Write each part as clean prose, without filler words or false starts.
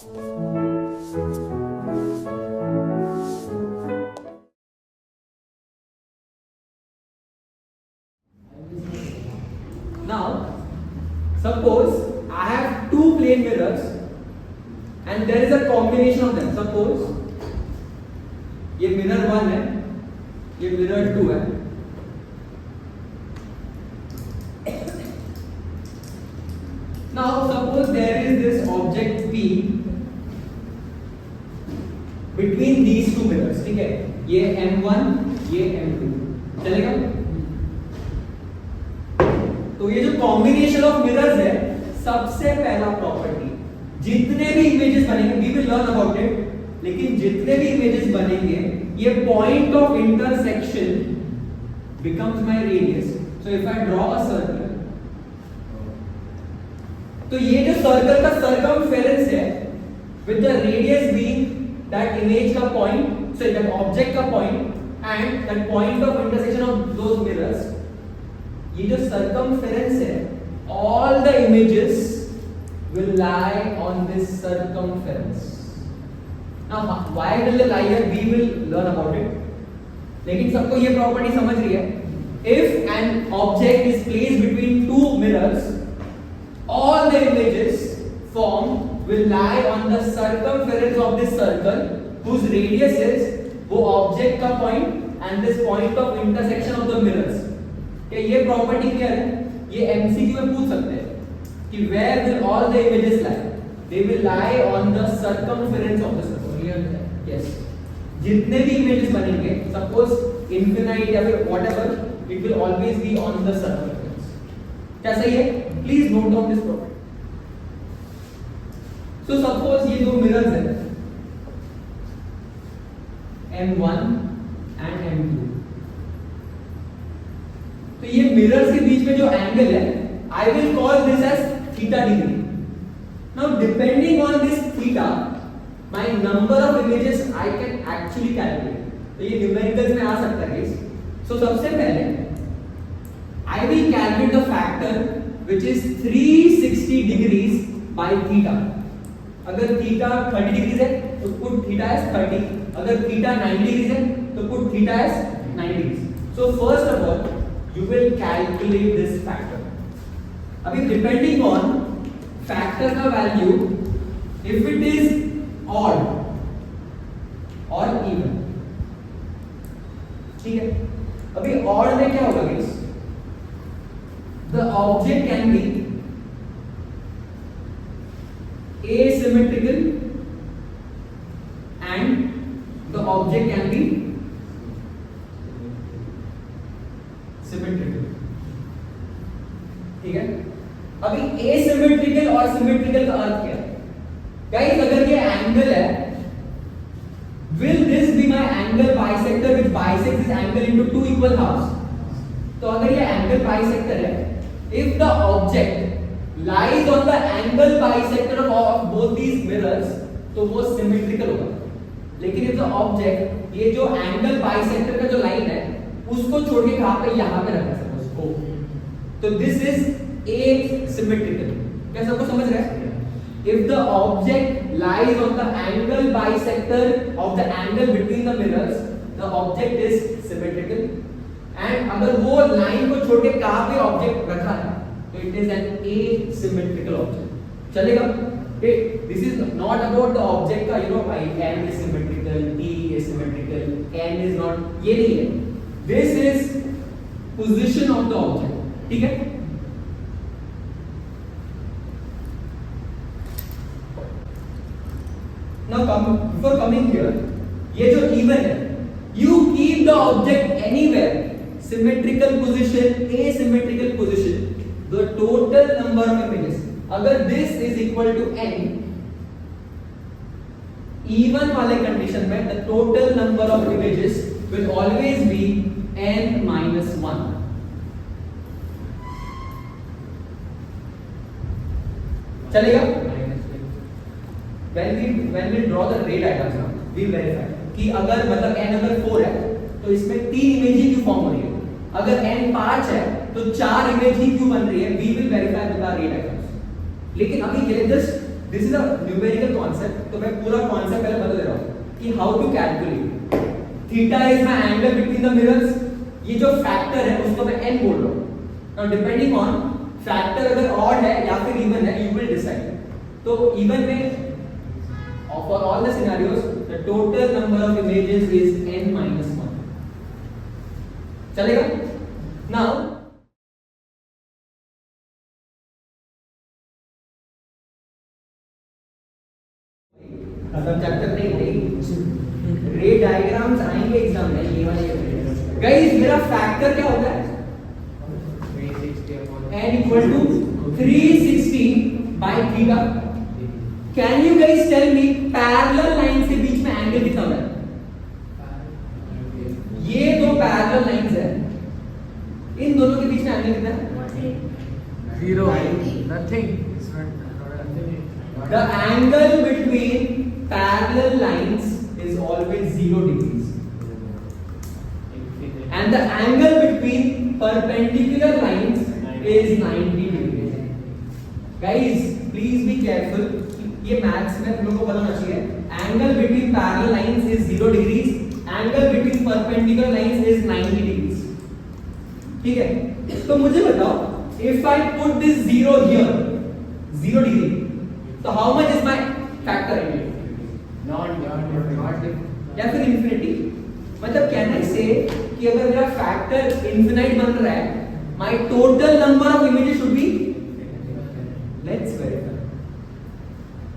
Now, suppose I have two plane mirrors and there is a combination of them. Suppose ये mirror 1 है, ये mirror 2 है. Now suppose there is this object P between these two mirrors. ठीक है, ये M1, ये M2. चलेगा? तो ये जो कॉम्बिनेशन ऑफ मिरर्स है, सबसे पहला प्रॉपर्टी, जितने भी इमेजेस बनेंगे, we will learn about it, लेकिन जितने भी इमेजेस बनेंगे, ये point of intersection becomes my radius. So if I draw a circle, तो ये जो सर्कल का सर्कमफेरेंस है with the radius being that image का पॉइंट, सो दैट ऑब्जेक्ट का point and that point of intersection of those mirrors, ये जो circumference है, all the images will lie on this circumference. Now why will they lie here? We will learn about it. लेकिन सबको ये property समझ रही है. If an object is placed between two mirrors, all the images formed will lie on the circumference of this circle, whose radius is वो object का point and this point of intersection of the mirrors. क्या ये property clear है? ये MCQ में पूछ सकते हैं कि where will all the images lie? They will lie on the circumference of the circle. Yes, जितने भी इमेजेस बनेंगे, सपोज इनफिनाइट या फिर whatever, it will always be on the circumference. क्या सही है? Please note down this property. So suppose ये दो मिरर्स हैं, M1 एंड M2. तो ये मिरर्स के बीच में जो एंगल है, I will call this as theta degree. Now depending on this theta, my number of images I can actually calculate. तो ये न्यूमेरिकल्स में आ सकता है. सो सबसे पहले I will calculate the factor which is 360 degrees by theta. अगर theta 30 degrees है तो पुट थीटा एज 30. अगर थीटा 90 डिग्रीज है तो put theta as 90 degrees. So first of all you will calculate this factor. अभी depending on factor का value, if it is odd or even, ठीक है. अभी odd में क्या होगा guys? The object can be asymmetrical and the object can be symmetrical. ठीक है. अभी एसिमेट्रिकल और सिमेट्रिकल का अर्थ क्या है? गाइस, अगर ये एंगल है, will this be my angle bisector which bisects this angle into two equal halves? तो अगर ये एंगल बाइसेक्टर है, if the object lies on the angle bisector of both these mirrors, तो वो सिमेट्रिकल होगा. लेकिन if the object, ये जो एंगल बाइसेक्टर का जो लाइन है, उसको छोड़ के कहां पे, यहां पे रखा है उसको, तो दिस इज एसिमेट्रिकल. क्या सबको समझ रहा है? If the object lies on the angle bisector of the angle between the mirrors, the object is symmetrical. And अगर वो लाइन को छोड़ के कहां पे ऑब्जेक्ट रखा है, तो it is an asymmetrical object. चलेगा? This is not about the object का, you know, N is symmetrical, T is symmetrical, N is not, ये नहीं है. This is position of the object. ठीक है. Now before coming here, ये जो even है, you keep the object anywhere, symmetrical position, asymmetrical position, the total number of images. अगर this is equal to n, even वाले condition में the total number of images will always be n minus 1. चलेगा? when we draw the ray diagrams now, we verify कि अगर मतलब n अगर 4 है तो इसमें 3 इमेज ही क्यों फॉर्म हो रही है. अगर n 5 है तो 4 इमेज ही क्यों बन रही है. we will verify with our ray diagrams. लेकिन अभी के लिए just this is a numerical concept, तो मैं पूरा कॉन्सेप्ट पहले बता दे रहा हूं कि how to calculate theta is my angle between the mirrors. ये जो फैक्टर है उसको मैं n बोल रहा हूं। नाउ डिपेंडिंग ऑन फैक्टर अगर ऑड है या फिर इवन है, यू विल डिसाइड। तो इवन में for all the scenarios the total number of images is n-1। चलेगा? नाउ सब्जेक्टिव नहीं, रे डायग्राम्स आएंगे एग्जाम में, ये वाले गाइस। मेरा फैक्टर क्या होता है? n equal to 360 by theta। Can you guys tell me parallel lines के बीच में एंगल कितना होता है? ये दो पैरेलल लाइंस है, इन दोनों के बीच में एंगल कितना है? 0, nothing। The angle between parallel lines is always 0 degrees, and the angle between perpendicular lines is 90 degrees. Guys, please be careful. ये मैथ्स में तुम लोगों को पता होना चाहिए। Angle between parallel lines is 0 degrees. Angle between perpendicular lines is 90 degrees. ठीक है? तो मुझे बताओ, if I put this 0 here, 0 degree, तो how much is my factor? या फिर इंफिनिटी। मतलब कैन आई से कि अगर मेरा फैक्टर इंफिनाइट बन रहा है, my total number of images should be, let's verify.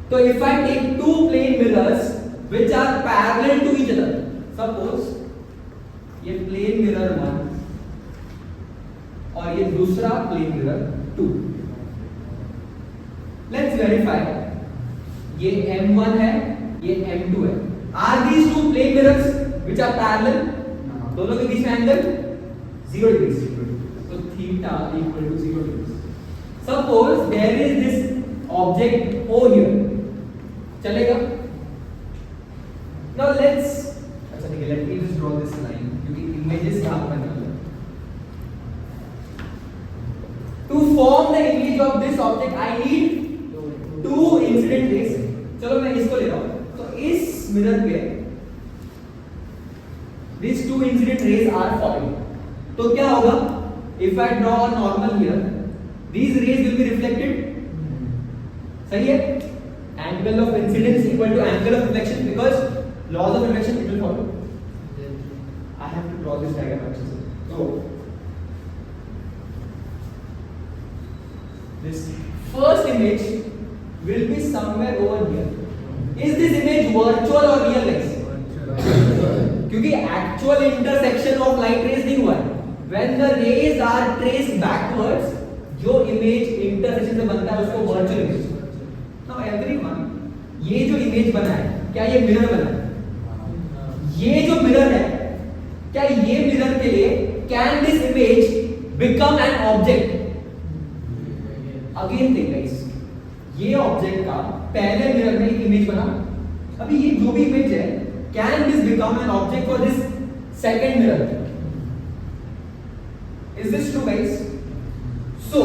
तो if I take two plane mirrors which are parallel to each other, suppose ये प्लेन मिरर 1 और ये दूसरा प्लेन मिरर 2, लेट्स वेरीफाई। ये m1 है, ये m2 है। Are these two plane mirrors which are parallel? दोनों के बीच में एंगल 0 डिग्री, तो theta equal to 0 degree. Suppose there is this object O here, चलेगा? नाउ लेट्स, अच्छा ठीक है, let me just draw this line क्योंकि इमेजेस यहां पर नहीं है। To form the image of this object I need 2 incident rays. चलो मैं इसको ले रहा हूं। तो इस मिरर पे these 2 incident rays are falling, तो क्या होगा? if I draw a normal here, these rays will be reflected, सही है? angle of incidence equal to angle of reflection, because laws of reflection it will follow. I have to draw this diagram actually. So this first image will be somewhere over here. Is this image virtual or real, guys? क्योंकि actual intersection of light rays नहीं हुआ है। When the rays are traced backwards, जो image intersection से बनता है उसको virtual image. Now everyone, ये जो इमेज बना है, क्या ये मिरर बना है? ये जो मिरर है, क्या ये मिरर के लिए can this image become an object? Again think guys, ये ऑब्जेक्ट का पहले मिरर में एक इमेज बना, अभी ये जो भी इमेज है, can this become an object for this second mirror? Is this true guys? So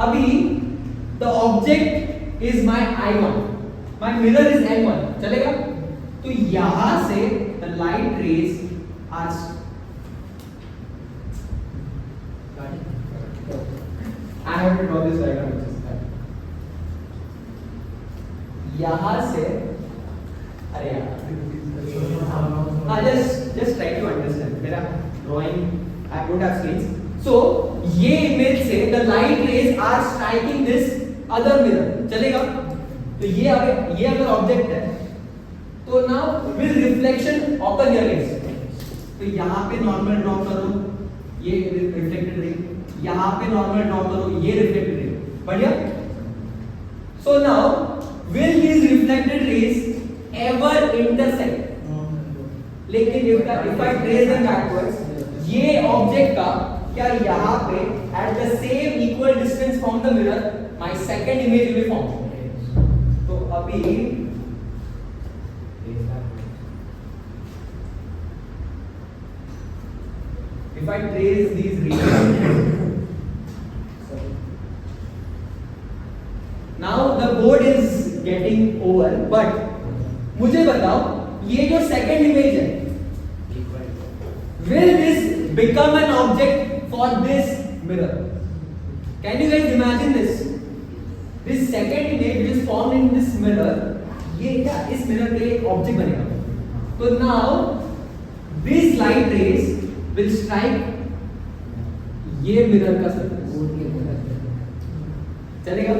अभी the object is my I1, my mirror is M1, चलेगा? तो यहां से the light rays are, I have to draw this diagram which is that. यहां से, अरे यार, हाँ, just try to understand. मेरा drawing, I don't have screens. So ये image से the light rays are striking this other mirror, चलेगा? तो ये अगर ऑब्जेक्ट है, तो now will reflection occur here guys? तो यहाँ पे नॉर्मल ड्रॉ करो, ये रिफ्लेक्टेड रे, यहाँ पे नॉर्मल ड्रॉ करो, ये रिफ्लेक्टेड रे, बढ़िया? So now will these reflected rays ever intersect? लेकिन if I trace them backwards, ये ऑब्जेक्ट का क्या यहाँ पे at the same equal distance from the mirror my second image will be formed? तो अभी if I trace these rays, now the board is getting over, but मुझे बताओ ये जो सेकंड इमेज है, will this become an object for this mirror? Can you guys imagine this? This second image which is formed in this mirror, ये क्या इस mirror के लिए एक ऑब्जेक्ट बनेगा. तो now this light rays will strike ये मिरर का सरफेस चलेगा.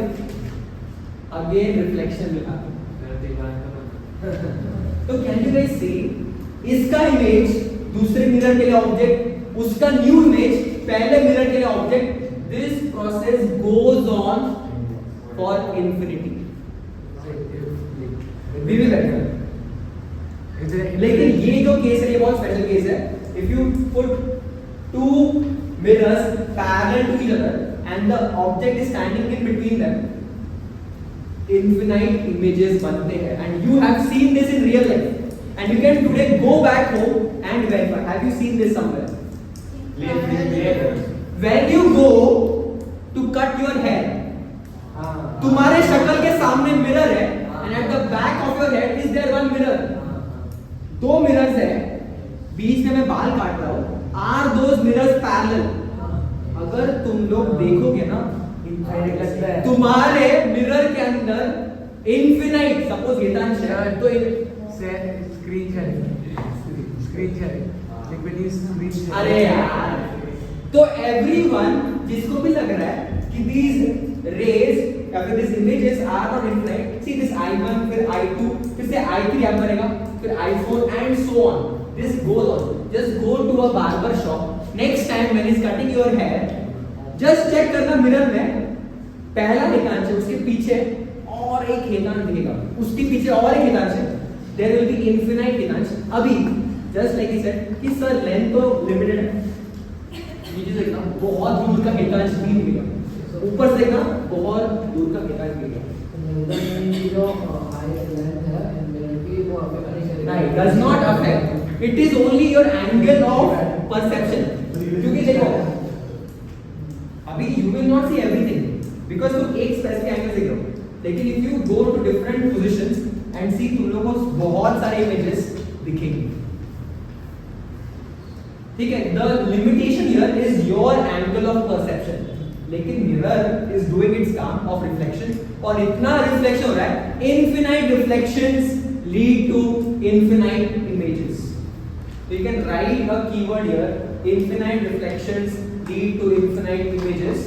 अगेन रिफ्लेक्शन मिला. तो कैन यू गाइस सी इसका इमेज दूसरे मिरर के लिए ऑब्जेक्ट, उसका न्यू इमेज पहले मिरर के लिए object. This process goes on for infinity. लेकिन ये जो केस है ये बहुत स्पेशल केस है. If you put two mirrors parallel to each other and the object is standing in between them, infinite images बनते हैं. And you have seen this in real life, and you can today go back home and verify. Have you seen this somewhere? When you go to cut your hair, तुम्हारे शक्ल के सामने mirror है, and at the back of your head is there one mirror. दो mirrors है, बीच में मैं बाल काट रहा हूँ. Are those mirrors parallel? अगर तुम लोग देखोगे ना तुम्हारे मिरर के अंदर इनफिनाइट, सपोज हितांश है तो स्क्रीन शेयरिंग. अरे यार, तो एवरीवन जिसको भी लग रहा है कि these rays या फिर these images are not infinite, see this I1 फिर I2 फिर से I3 यहाँ बनेगा, फिर I4 and so on. This goes on. Just go to a barber shop. Next time when he's cutting your hair, just check करना mirror में पहला हितांश है, उसके पीछे और एक हितांश दिखेगा, उसके पीछे और एक हितांश है. There will be infinite Hitansh. अभी just like he said कि सर लेंथ तो लिमिटेड है, नीचे से देखना बहुत दूर का हितांश भी दिखेगा, ऊपर से देखना बहुत दूर का हितांश दिखेगा. जो लेंथ है मिरर की वो affect Right, does not affect. It is only your angle of perception. क्योंकि देखो अभी you will not see everything because तुम एक स्पेसिफिक एंगल देख रहे हो, लेकिन if you go to different positions and see तुम लोगों को बहुत सारे images दिखेंगे. ठीक है, the limitation here is your angle of perception. लेकिन mirror is doing its काम of reflection, और इतना reflection हो रहा है, infinite reflections lead to infinite images. So you can write a keyword here, infinite reflections lead to infinite images.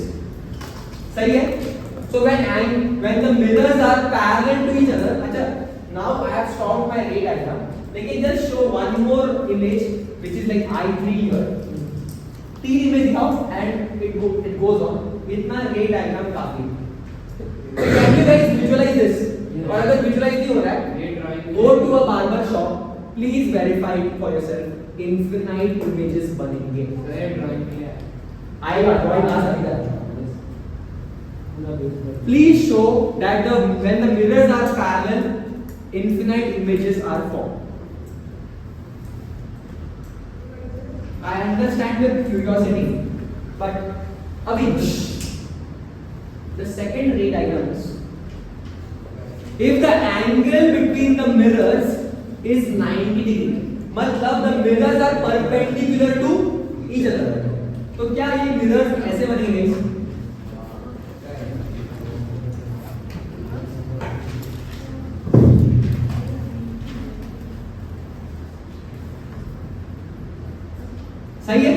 सही है? So when the mirrors are parallel to each other, अच्छा, now I have stopped my ray diagram. लेकिन just show one more image which is like I3 here. तीन image दिखाओ and it goes on. इतना ray diagram काफी. Can you guys visualize this? और अगर visualize नहीं हो रहा है, go to a barber shop. Please verify it for yourself. Infinite images बनेंगे. आएगा, drawing आ सकता है. Please show that when the mirrors are parallel, infinite images are formed. I understand your curiosity, but अभी the second ray diagram is, if the angle between the mirrors is 90 degree, मतलब the mirrors are perpendicular to each other, तो क्या ये mirrors ऐसे बनेंगे? सही है?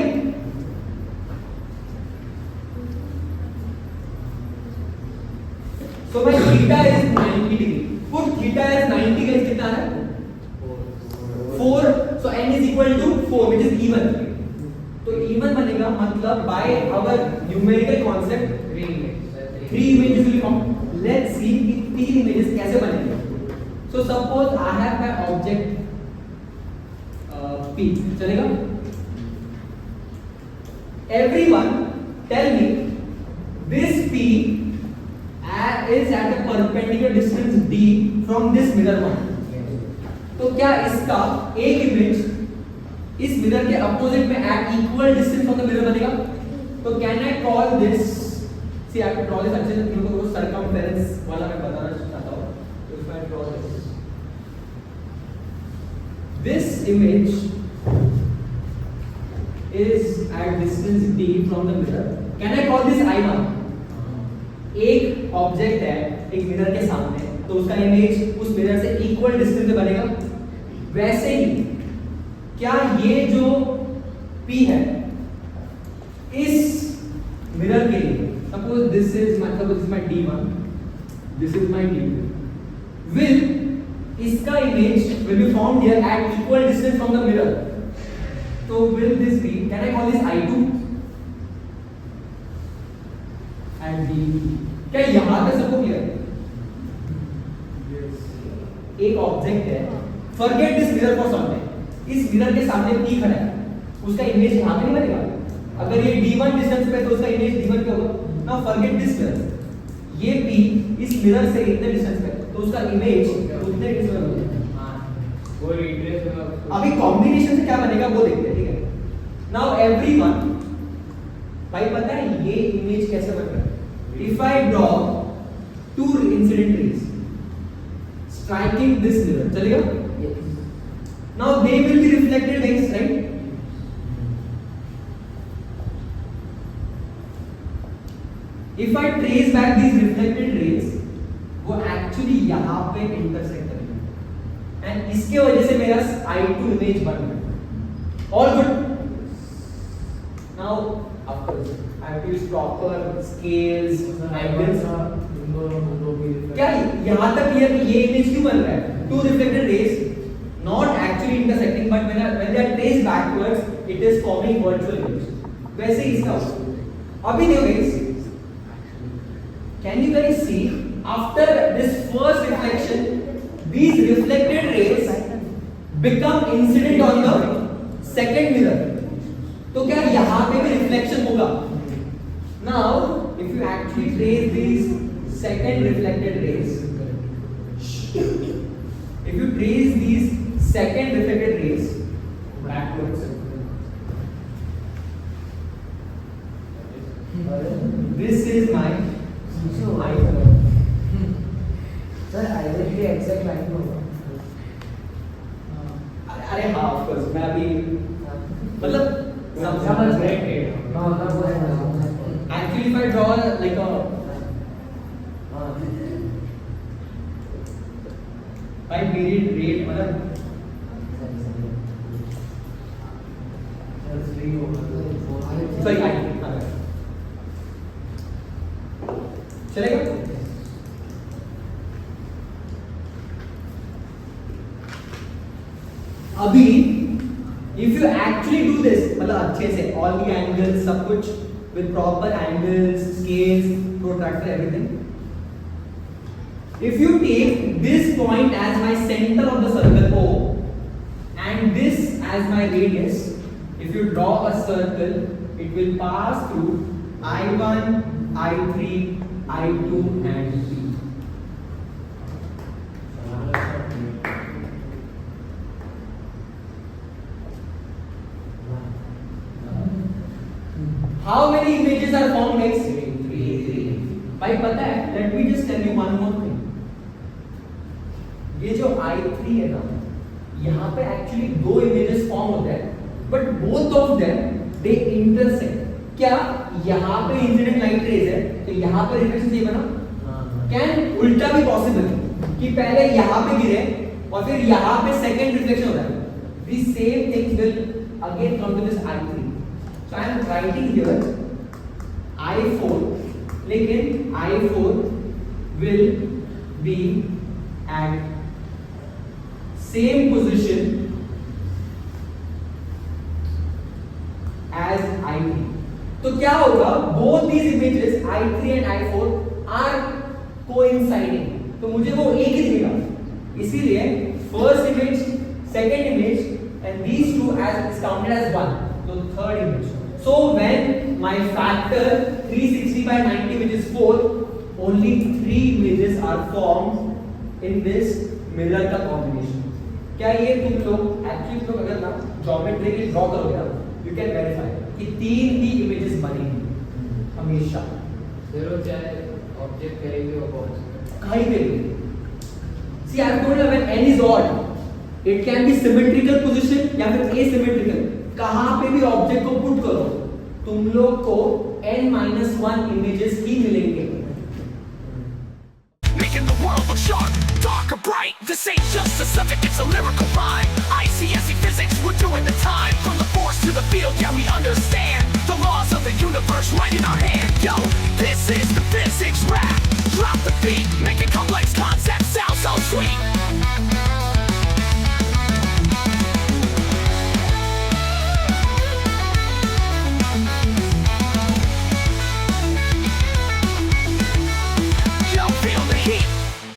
So my theta is 90 degree. Put theta as 90 guys, कितना है? 4. So n is equal to 4, which is even. तो even बनेगा, मतलब by our numerical concept 3 images will come. Let's see कि 3 images कैसे बनेंगे. So suppose I have my object P. चलेगा? Everyone tell me this P is at a perpendicular distance D from this mirror one. तो क्या इसका एक image इस mirror के अपोजिट में at equal distance from the mirror बनेगा? तो can I call this, see I have to draw this अच्छे से, तुम लोगों को circumference वाला मैं बताना चाहता हूँ. This image is at distance d from the mirror. Can I call this I1? एक ऑब्जेक्ट है एक मिरर के सामने, तो उसका इमेज उस मिरर से इक्वल डिस्टेंस पे बनेगा। वैसे ही क्या ये जो P है इस मिरर के लिए, suppose this is my D1, this is my D2, will इसका image will be formed here at equal distance from the mirror. So will this be, can I call this I2 and D? क्या यहां पे सबको clear है? एक object है, forget this mirror for some time. इस mirror के सामने P खड़ा है, उसका इमेज यहां पे नहीं बनेगा। अगर ये D1 डिस्टेंस पे तो उसका इमेज D1 पे होगा। Now forget this mirror. ये P इस मिरर से इतने डिस्टेंस पे, तो उसका इमेज उतने डिस्टेंस पे होगा। वो रिट्रेस होगा। अभी कॉम्बिनेशन से क्या बनेगा वो देखते हैं, ठीक है? नाउ एवरीवन, भाई पता है ये इमेज कैसे बन रहा है? If I draw two incident rays striking this mirror, चलेगा? Now they will be reflected rays, right? If I trace back these reflected rays, वो एक्चुअली यहां पे इंटरसेक्ट करेंगे एंड इसके वजह से मेरा I2 इमेज बन रहा है। All good. Now of course I have to use proper scales, angles. क्या यहां तक क्लियर कि ये इमेज क्यों बन रहा है? Two reflected rays not actually intersecting, but when they are traced backwards it is forming virtual image। वैसे ही इसका अभी देखो guys, can you guys see after this first reflection these reflected rays become incident on the second mirror, तो क्या यहाँ पे भी reflection होगा? Now if you actually trace these second reflected rays, if you trace these second reflected rays backwards, this is my sir identity exact line होगा। अरे हाँ of course, मैं अभी मतलब समझ गए। Actually if I draw like a भाई मेरी रेट मतलब सॉरी चलेगा? अभी if you actually do this, मतलब अच्छे से ऑल द एंगल्स सब कुछ with proper angles, scales, protractor, everything, if you take this point as my centre of the circle O and this as my radius, if you draw a circle it will pass through I1, I3, I2 and P. How many images are formed guys? 3. भाई पता है, let me just tell you one more thing. ये जो I3 है ना, यहाँ पे actually दो images form होते हैं, but both of them they intersect. क्या यहाँ पे इंसिडेंट लाइट रेज है तो यहाँ पे रिफ्लेक्शन चाहिए बना? कैन उल्टा भी पॉसिबल कि पहले यहाँ पे गिरे और फिर यहाँ पे सेकंड रिफ्लेक्शन होता है? These same things will again come to this I3. So I am writing here I4, लेकिन I4 will be at same position as I3. तो क्या होगा? both these images I3 and I4 are coinciding, तो मुझे वो एक ही दिखेगा। इसीलिए first image, second image and these two as is counted as one, so third image. So when my factor 360 by 90 which is 4, only 3 images are formed in this mirror का combination. क्या ये तुम लोग एक्चुअली तो अगर ना geometry की draw करोगे ना, यू कैन वेरीफाई कि 3 ही इमेजेस बनेंगी हमेशा। जीरो चाहे ऑब्जेक्ट करेंगे वो पहुंच कहीं पे भी। See I told you when n is odd, it can be symmetrical position या फिर एसिमेट्रिकल, कहां पे भी ऑब्जेक्ट को पुट करो तुम लोग को n-1 इमेजेस ही मिलेंगे। Making the world look sharp, dark or bright. This ain't just a subject, it's a lyrical rhyme. ICSE physics, we're doing the time. From the force to the field, yeah, we understand the laws of the universe right in our hand. Yo, this is the physics rap. Drop the beat, making complex concepts sound so sweet.